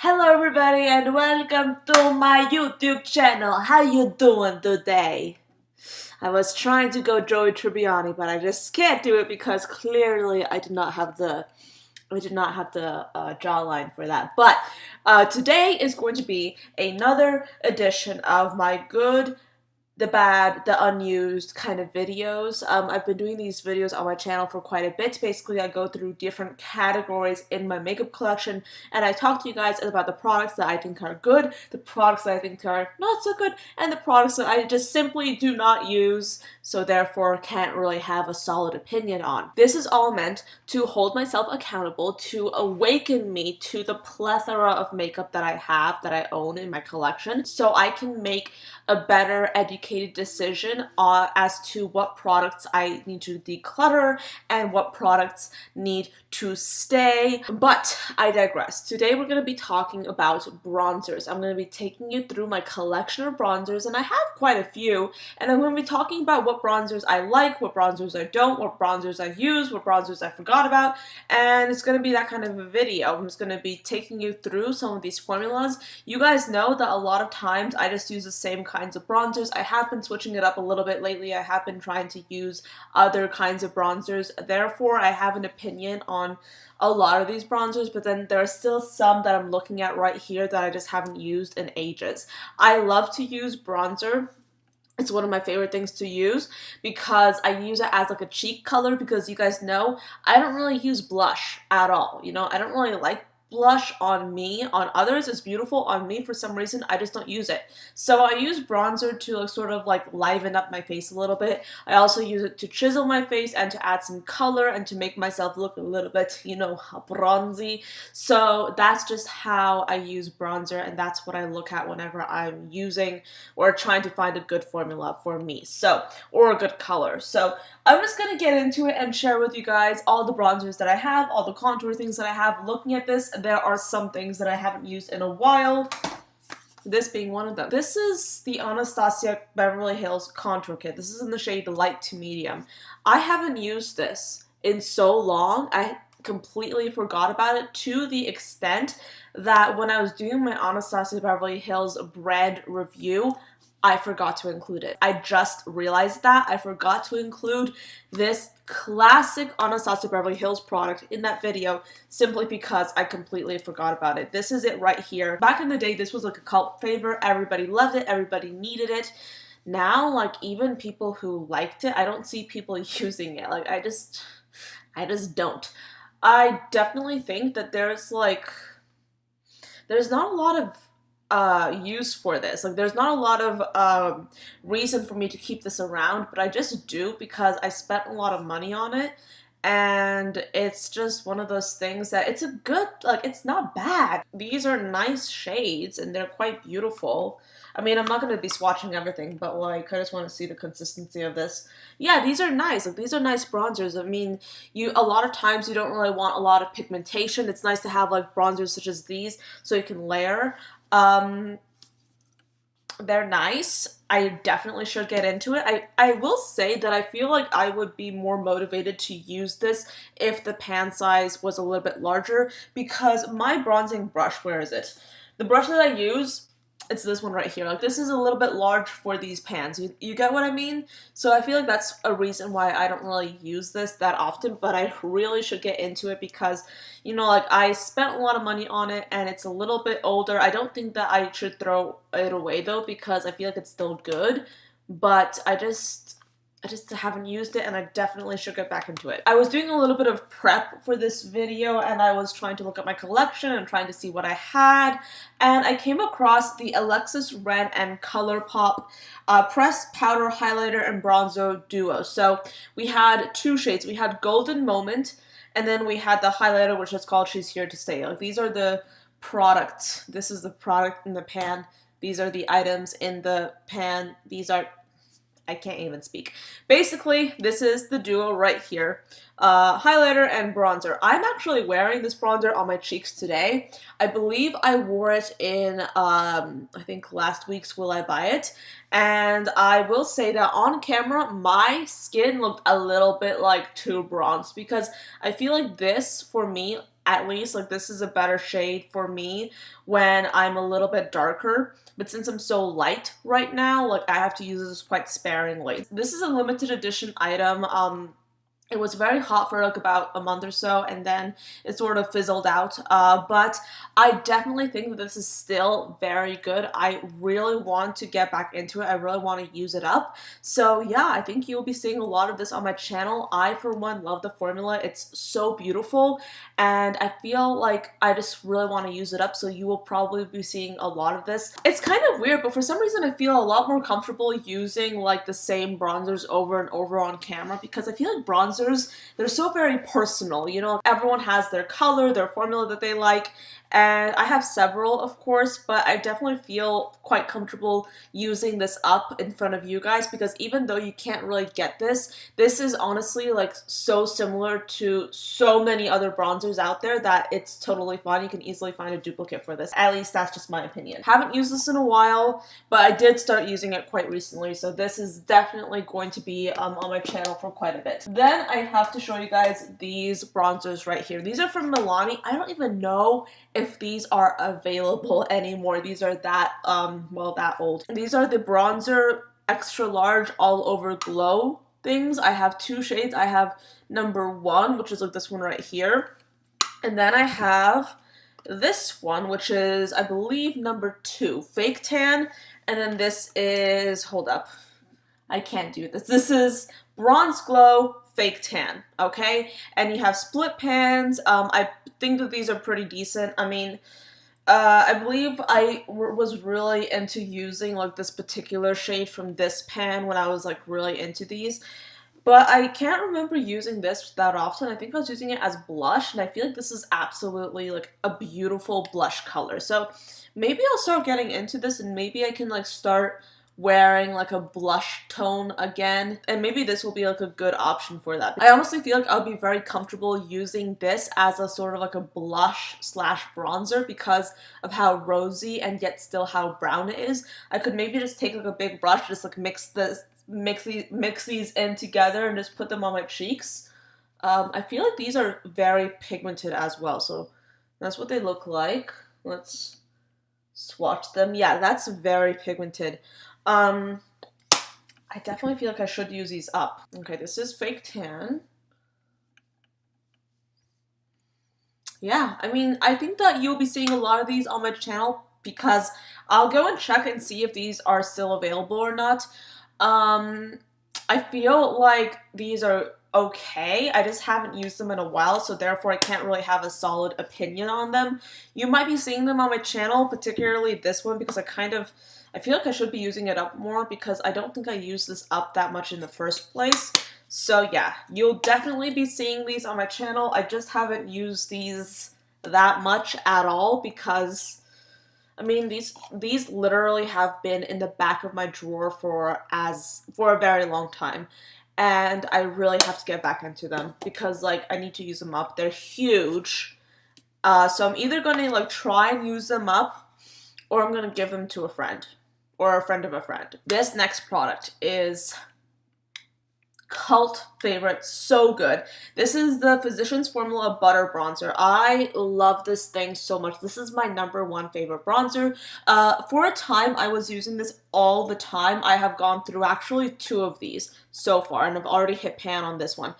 Hello everybody and welcome to my YouTube channel. How you doing today? I was trying to go Joey Tribbiani, but I just can't do it because clearly I did not have the jawline for that. But today is going to be another edition of my good, the bad, the unused kind of videos. I've been doing these videos on my channel for quite a bit. Basically, I go through different categories in my makeup collection, and I talk to you guys about the products that I think are good, the products that I think are not so good, and the products that I just simply do not use, so therefore can't really have a solid opinion on. This is all meant to hold myself accountable, to awaken me to the plethora of makeup that I have, that I own in my collection, so I can make a better educated decision as to what products I need to declutter and what products need to stay. But I digress. Today we're going to be talking about bronzers. I'm going to be taking you through my collection of bronzers, and I have quite a few, and I'm going to be talking about what bronzers I like, what bronzers I don't, what bronzers I use, what bronzers I forgot about, and it's going to be that kind of a video. I'm just going to be taking you through some of these formulas. You guys know that a lot of times I just use the same kinds of bronzers. I have been switching it up a little bit lately. I have been trying to use other kinds of bronzers. Therefore, I have an opinion on a lot of these bronzers, but then there are still some that I'm looking at right here that I just haven't used in ages. I love to use bronzer. It's one of my favorite things to use because I use it as like a cheek color, because you guys know I don't really use blush at all. You know, I don't really like blush on me. On others it's beautiful. On me, for some reason, I just don't use it. So I use bronzer to like sort of like liven up my face a little bit. I also use it to chisel my face and to add some color and to make myself look a little bit, you know, bronzy. So that's just how I use bronzer, and that's what I look at whenever I'm using or trying to find a good formula for me, so, or a good color. So I'm just gonna get into it and share with you guys all the bronzers that I have, all the contour things that I have. Looking at this, there are some things that I haven't used in a while, this being one of them. This is the Anastasia Beverly Hills Contour Kit. This is in the shade light to medium. I haven't used this in so long. I completely forgot about it, to the extent that when I was doing my Anastasia Beverly Hills bread review, I forgot to include it. I just realized that I forgot to include this classic Anastasia Beverly Hills product in that video simply because I completely forgot about it. This is it right here. Back in the day, this was like a cult favorite. Everybody loved it. Everybody needed it. Now, like, even people who liked it, I don't see people using it. Like, I just don't. I definitely think that there's not a lot of use for this. Like, there's not a lot of reason for me to keep this around, but I just do because I spent a lot of money on it, and it's just one of those things that it's a good, like, it's not bad. These are nice shades and they're quite beautiful. I mean, I'm not going to be swatching everything, but like, I just want to see the consistency of this. Yeah, these are nice. Like, these are nice bronzers. I mean, a lot of times you don't really want a lot of pigmentation. It's nice to have like bronzers such as these so you can layer. They're nice. I definitely should get into it. I will say that I feel like I would be more motivated to use this if the pan size was a little bit larger, because my bronzing brush, where is it? The brush that I use, it's this one right here. Like, this is a little bit large for these pans. You get what I mean? So I feel like that's a reason why I don't really use this that often, but I really should get into it because, you know, like, I spent a lot of money on it and it's a little bit older. I don't think that I should throw it away though, because I feel like it's still good, but I just haven't used it, and I definitely should get back into it. I was doing a little bit of prep for this video, and I was trying to look at my collection and trying to see what I had, and I came across the Alexis Red and Colourpop Pressed Powder Highlighter and Bronzer Duo. So we had two shades. We had Golden Moment, and then we had the highlighter, which is called She's Here to Stay. Like, these are the products. This is the product in the pan. These are the items in the pan. These are, I can't even speak. Basically, this is the duo right here. Highlighter and bronzer. I'm actually wearing this bronzer on my cheeks today. I believe I wore it in, I think last week's Will I Buy It? And I will say that on camera, my skin looked a little bit like too bronzed, because I feel like this, for me, at least. Like, this is a better shade for me when I'm a little bit darker. But since I'm so light right now, like, I have to use this quite sparingly. This is a limited edition item. It was very hot for like about a month or so, and then it sort of fizzled out. But I definitely think that this is still very good. I really want to get back into it. I really want to use it up. So yeah, I think you'll be seeing a lot of this on my channel. I, for one, love the formula. It's so beautiful, and I feel like I just really want to use it up. So you will probably be seeing a lot of this. It's kind of weird, but for some reason I feel a lot more comfortable using like the same bronzers over and over on camera, because I feel like bronzers, they're so very personal, you know, everyone has their color, their formula that they like, and I have several, of course, but I definitely feel quite comfortable using this up in front of you guys, because even though you can't really get this is honestly like so similar to so many other bronzers out there that it's totally fine. You can easily find a duplicate for this. At least that's just my opinion. Haven't used this in a while, but I did start using it quite recently, so this is definitely going to be on my channel for quite a bit. Then I have to show you guys these bronzers right here. These are from Milani. I don't even know if these are available anymore. These are that, well, that old. These are the bronzer extra large all over glow things. I have two shades. I have number 1, which is like this one right here. And then I have this one, which is, I believe, number 2, fake tan. And then this is, hold up, I can't do this. This is bronze glow fake tan, okay? And you have split pans. I think that these are pretty decent. I mean, I believe I was really into using like this particular shade from this pan when I was like really into these. But I can't remember using this that often. I think I was using it as blush, and I feel like this is absolutely like a beautiful blush color. So maybe I'll start getting into this, and maybe I can like start wearing like a blush tone again, and maybe this will be like a good option for that. I honestly feel like I'll be very comfortable using this as a sort of like a blush slash bronzer because of how rosy and yet still how brown it is. I could maybe just take like a big brush, just like mix these in together and just put them on my cheeks. I feel like these are very pigmented as well, so that's what they look like. Let's swatch them. Yeah, that's very pigmented. I definitely feel like I should use these up. Okay, this is fake tan. Yeah, I mean, I think that you'll be seeing a lot of these on my channel because I'll go and check and see if these are still available or not. I feel like these are okay. I just haven't used them in a while, so therefore I can't really have a solid opinion on them. You might be seeing them on my channel, particularly this one, because I feel like I should be using it up more because I don't think I used this up that much in the first place. So yeah, you'll definitely be seeing these on my channel. I just haven't used these that much at all because, I mean, these literally have been in the back of my drawer for a very long time. And I really have to get back into them because, like, I need to use them up. They're huge. So I'm either going to, like, try and use them up, or I'm going to give them to a friend. Or a friend of a friend. This next product is cult favorite, so good. This is the Physicians Formula Butter Bronzer. I love this thing so much. This is my number 1 favorite bronzer. For a time, I was using this all the time. I have gone through actually 2 of these so far, and I've already hit pan on this one.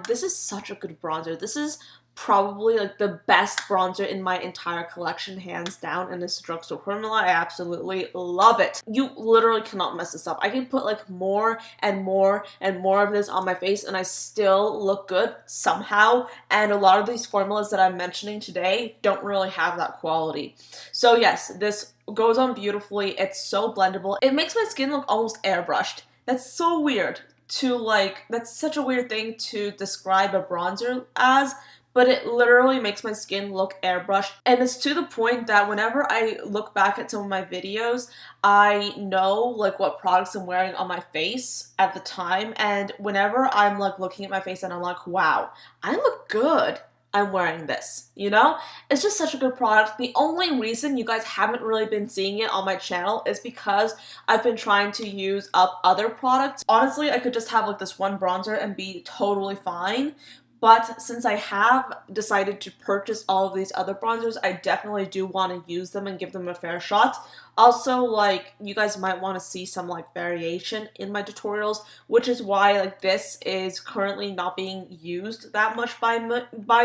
This is such a good bronzer. This is probably like the best bronzer in my entire collection, hands down, and this drugstore formula. I absolutely love it. You literally cannot mess this up. I can put like more and more and more of this on my face and I still look good somehow, and a lot of these formulas that I'm mentioning today don't really have that quality. So yes, this goes on beautifully. It's so blendable. It makes my skin look almost airbrushed. That's so weird to like, that's such a weird thing to describe a bronzer as, but it literally makes my skin look airbrushed. And it's to the point that whenever I look back at some of my videos, I know like what products I'm wearing on my face at the time. And whenever I'm like looking at my face and I'm like, wow, I look good, I'm wearing this, you know? It's just such a good product. The only reason you guys haven't really been seeing it on my channel is because I've been trying to use up other products. Honestly, I could just have like this one bronzer and be totally fine. but since I have decided to purchase all of these other bronzers, I definitely do want to use them and give them a fair shot. Also, like, you guys might want to see some, like, variation in my tutorials, which is why, like, this is currently not being used that much by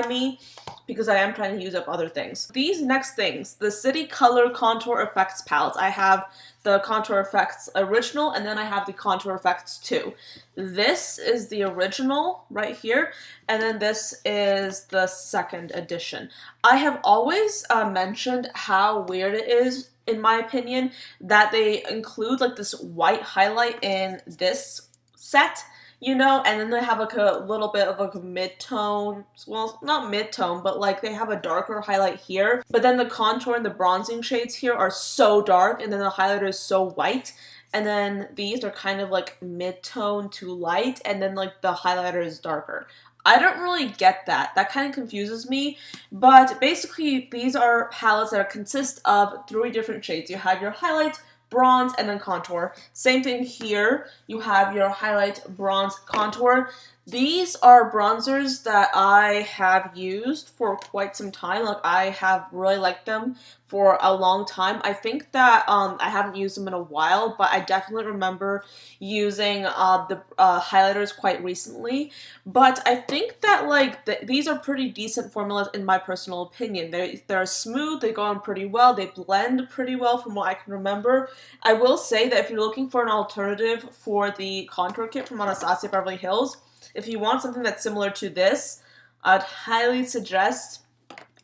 me, because I am trying to use up other things. These next things, the City Color Contour Effects palettes. I have the Contour Effects Original, and then I have the Contour Effects 2. This is the original right here, and then this is the second edition. I have always mentioned how weird it is, in my opinion, that they include like this white highlight in this set, you know, and then they have like a little bit of like a mid-tone, well, not mid-tone, but like they have a darker highlight here, but then the contour and the bronzing shades here are so dark, and then the highlighter is so white, and then these are kind of like mid-tone to light, and then like the highlighter is darker. I don't really get that. That kind of confuses me, but basically these are palettes that consist of 3 different shades. You have your highlight, bronze, and then contour. Same thing here. You have your highlight, bronze, contour. These are bronzers that I have used for quite some time. Like, I have really liked them for a long time. I think that I haven't used them in a while, but I definitely remember using the highlighters quite recently. But I think that like these are pretty decent formulas in my personal opinion. They're smooth, they go on pretty well, they blend pretty well from what I can remember. I will say that if you're looking for an alternative for the contour kit from Anastasia Beverly Hills, if you want something that's similar to this, I'd highly suggest,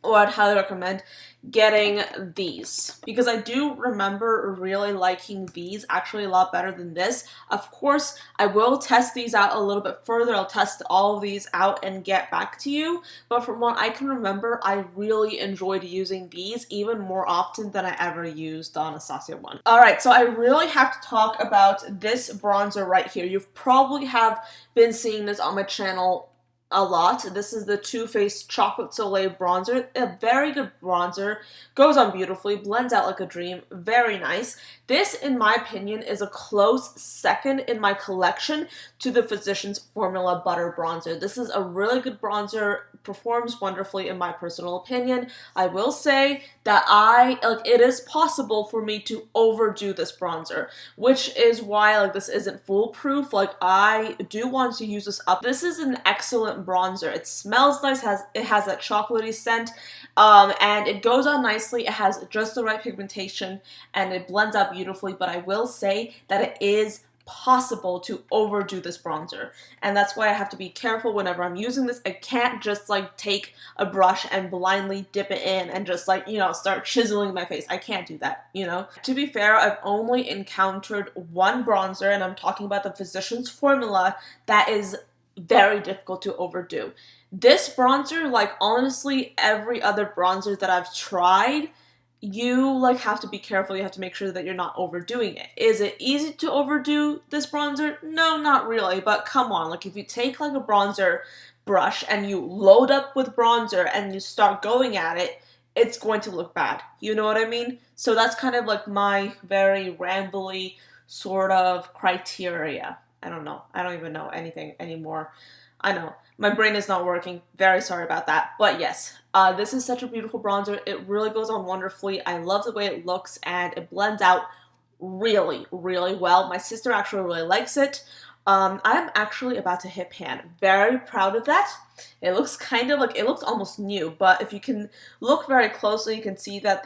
or I'd highly recommend, getting these, because I do remember really liking these actually a lot better than this. Of course, I will test these out a little bit further. I'll test all of these out and get back to you, but from what I can remember, I really enjoyed using these even more often than I ever used the Anastasia one. Alright, so I really have to talk about this bronzer right here. You've probably have been seeing this on my channel a lot. This is the Too Faced Chocolate Soleil bronzer. A very good bronzer. Goes on beautifully. Blends out like a dream. Very nice. This, in my opinion, is a close second in my collection to the Physicians Formula Butter Bronzer. This is a really good bronzer. Performs wonderfully in my personal opinion. I will say that it is possible for me to overdo this bronzer, which is why like this isn't foolproof. Like, I do want to use this up. This is an excellent bronzer. It smells nice, it has that chocolatey scent, and it goes on nicely. It has just the right pigmentation, and it blends out beautifully, but I will say that it is possible to overdo this bronzer, and that's why I have to be careful whenever I'm using this. I can't just like take a brush and blindly dip it in and just like, you know, start chiseling my face. I can't do that, you know. To be fair, I've only encountered one bronzer, and I'm talking about the Physicians Formula, that is very difficult to overdo. This bronzer, like honestly, every other bronzer that I've tried, you like have to be careful. You have to make sure that you're not overdoing it. Is it easy to overdo this bronzer? No, not really, but come on, like if you take like a bronzer brush and you load up with bronzer and you start going at it, it's going to look bad. You know what I mean? So that's kind of like my very rambly sort of criteria. I don't know. I don't even know anything anymore. I know. My brain is not working. Very sorry about that. But yes, this is such a beautiful bronzer. It really goes on wonderfully. I love the way it looks, and it blends out really, really well. My sister actually really likes it. I'm actually about to hit pan. Very proud of that. It looks kind of like, it looks almost new, but if you can look very closely, you can see that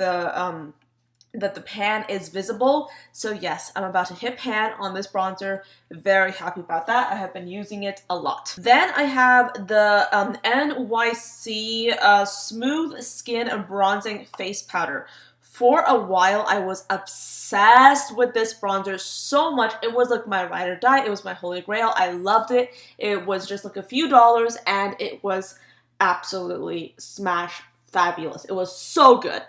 the pan is visible. So yes, I'm about to hit pan on this bronzer. Very happy about that. I have been using it a lot. Then I have the NYC Smooth Skin and Bronzing Face Powder. For a while, I was obsessed with this bronzer so much. It was like my ride or die. It was my holy grail. I loved it. It was just like a few dollars, and it was absolutely smash fabulous. It was so good.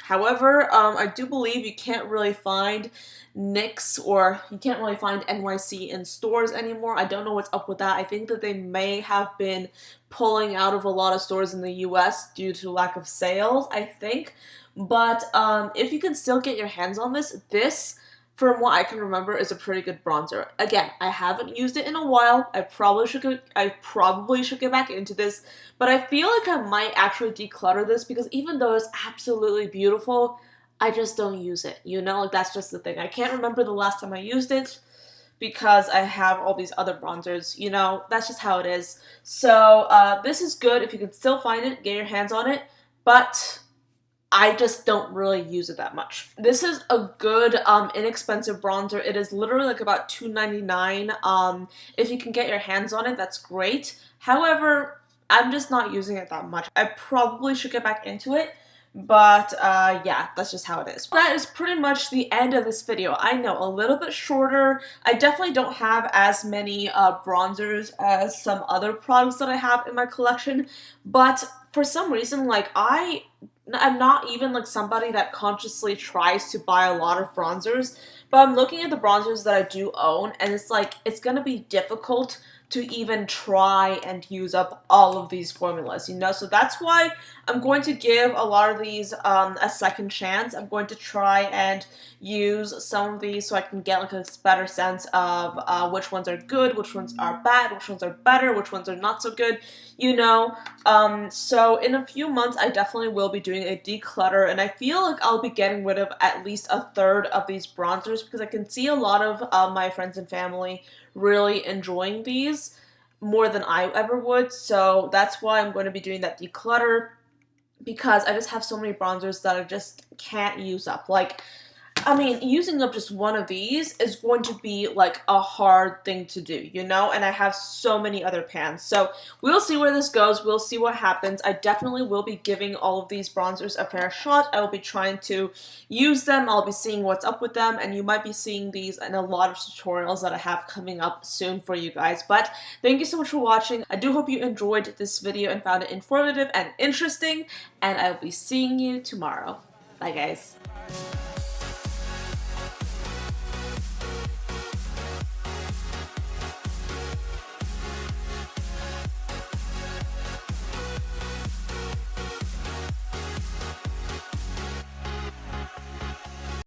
However, I do believe you can't really find NYX, or you can't really find NYC in stores anymore. I don't know what's up with that. I think that they may have been pulling out of a lot of stores in the US due to lack of sales, I think. But if you can still get your hands on this from what I can remember, is a pretty good bronzer. Again, I haven't used it in a while. I probably should get back into this, but I feel like I might actually declutter this because even though it's absolutely beautiful, I just don't use it, you know? Like, that's just the thing. I can't remember the last time I used it because I have all these other bronzers, you know? That's just how it is. So, this is good. If you can still find it, get your hands on it, but I just don't really use it that much. This is a good, inexpensive bronzer. It is literally like about $2.99. If you can get your hands on it, that's great. However, I'm just not using it that much. I probably should get back into it, but yeah, that's just how it is. That is pretty much the end of this video. I know, a little bit shorter. I definitely don't have as many bronzers as some other products that I have in my collection, but for some reason, like, I'm not even like somebody that consciously tries to buy a lot of bronzers, but I'm looking at the bronzers that I do own, and it's like, it's gonna be difficult to even try and use up all of these formulas, you know? So that's why I'm going to give a lot of these a second chance. I'm going to try and use some of these so I can get like a better sense of which ones are good, which ones are bad, which ones are better, which ones are not so good, you know? So in a few months, I definitely will be doing a declutter, and I feel like I'll be getting rid of at least a third of these bronzers because I can see a lot of my friends and family really enjoying these more than I ever would. So that's why I'm going to be doing that declutter, because I just have so many bronzers that I just can't use up. Like, I mean, using up just one of these is going to be like a hard thing to do, you know? And I have so many other pans. So we'll see where this goes. We'll see what happens. I definitely will be giving all of these bronzers a fair shot. I will be trying to use them. I'll be seeing what's up with them. And you might be seeing these in a lot of tutorials that I have coming up soon for you guys. But thank you so much for watching. I do hope you enjoyed this video and found it informative and interesting. And I will be seeing you tomorrow. Bye, guys.